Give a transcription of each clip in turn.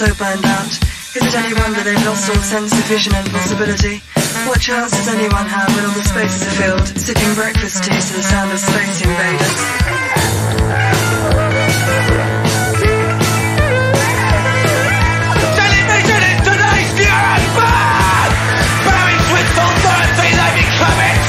hope burned out. Is it any wonder they've lost all sense of vision and possibility? What chance does anyone have when all the spaces are filled, sipping breakfast tea to the sound of Space Invaders? Television is today's fury bird! Bowing to its authority, they become it!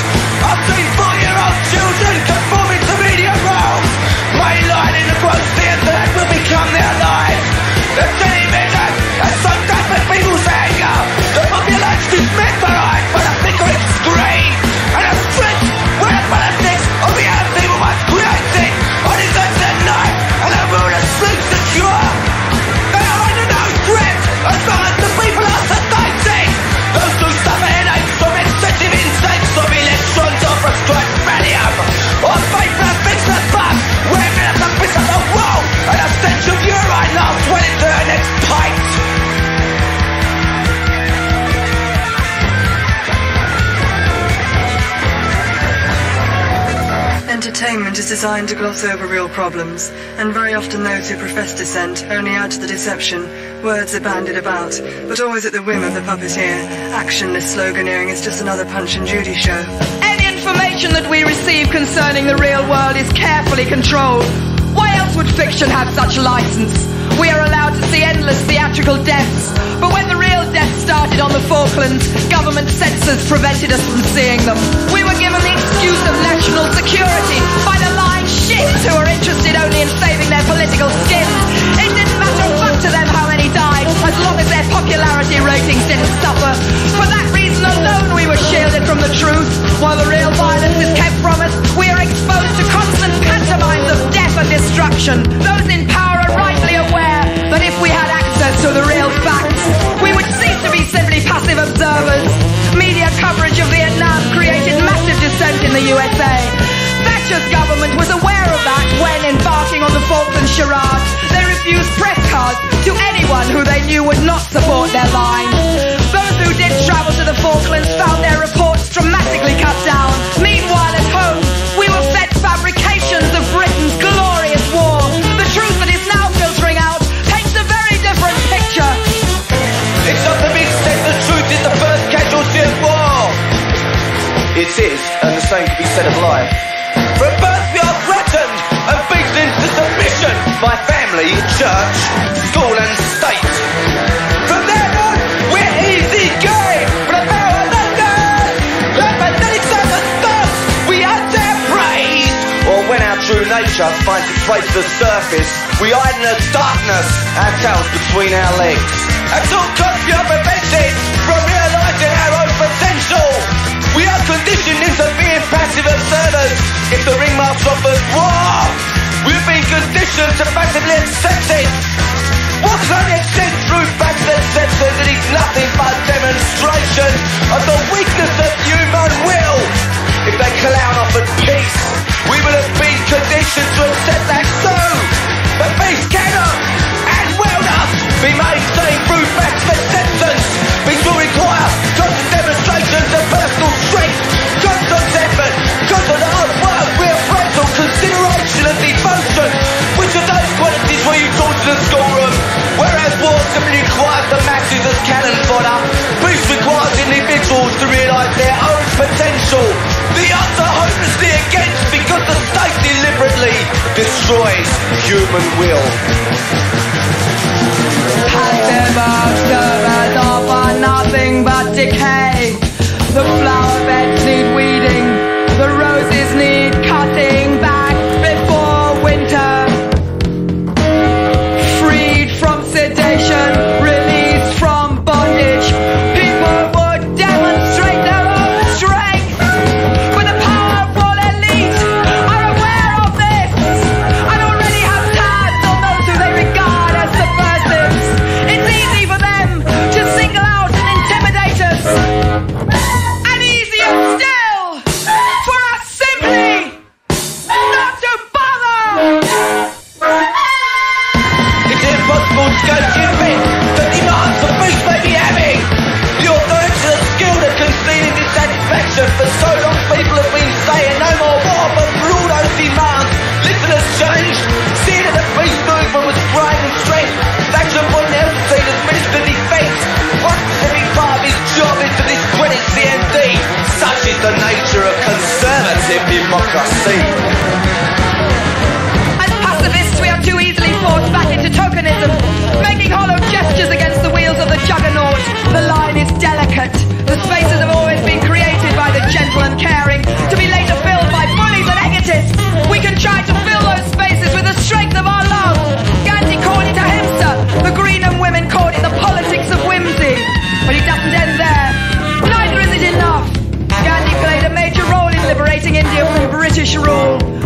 I've seen 4-year-old children conforming to media roles! Mainlining the gross theatre that will become their lives! The television has so dampened people's anger! The populace is mesmerised by the flickering screen! And the streets where the politics of the young people was created on his earth at night, and the ruler sleeps secure! They are under no threat as long as the people are sedated! Those who suffer headaches from excessive intakes of electrons or prescribed valium, or vapor fix the bus where minutes are piss up the wall, and a stench of urine lasts well into her next pint! Entertainment is designed to gloss over real problems, and very often those who profess dissent only add to the deception. Words are bandied about, but always at the whim of the puppeteer. Actionless sloganeering is just another Punch and Judy show. Any information that we receive concerning the real world is carefully controlled. Why else would fiction have such license? We are allowed to see endless theatrical deaths, but when the real death started on the Falklands, government censors prevented us from seeing them. We were given the excuse of national security by the lying shits who are interested only in saving their political skins. It didn't matter a fuck to them how many died, as long as their popularity ratings didn't suffer. For that reason alone we were shielded from the truth. While the real violence is kept from us, we are exposed to constant pantomimes of death and destruction. Those in power are rightly aware that if we had access to the real facts, we would cease to be simply passive observers. Media coverage of Vietnam created massive dissent in the USA. Thatcher's government was aware of that when, embarking on the Falkland charade, they refused press cards to anyone who they knew would not support their line. Those who did travel to the Falklands found their reports dramatically cut down. Meanwhile, at home, we were fed fabrications of Britain's glorious war. The truth that is now filtering out paints a very different picture. It's not to be said the truth is the first casualty of war. It is, and the same can be said of life. From birth we are threatened and beaten into submission by family, church, school and state. From there on, we're easy game for the power of London. Like pathetic circumstance, we are their praise. Or when our true nature finds its way to the surface, we hide in the darkness, our tails between our legs. At all costs we are prevented from realising our own potential. We are conditioned into being passive observers. If the ringmarks offers wrong, we've been conditioned to passively accept it. What's only sent through passive acceptance is nothing but demonstration of the weakness of human will. If they clown off at peace, we will have been conditioned to accept that too. But peace cannot and will not be maintained through passive acceptance. Peace will require constant demonstrations of personal strength, constant effort, constant hard work, real parental consideration and devotion, which are those qualities where you taught in the schoolroom. Whereas war simply requires the masses as cannon fodder, peace requires individuals to realise their own potential. The odds are hopelessly against because the state deliberately destroys human will. Passive observers offer nothing but decay. The flower beds need weeding, the roses need cutting back before winter. Freed from sedation, released from bondage, people would demonstrate their own strength. But the powerful elite are aware of this and already have tabs on those who they regard as subversives. It's easy for them progressive democracy. As pacifists, we are too easily forced back into tokenism, making hollow gestures against the wheels of the juggernaut. The line is delicate. The spaces have always been created by the gentle and caring, to be later filled by bullies and egotists. We can try to fill those spaces with the strength of our love. Gandhi called it ahimsa. The Greenham women called it the politics of whimsy. But it doesn't end there. Neither is it enough. Gandhi played a major role in liberating India from British rule.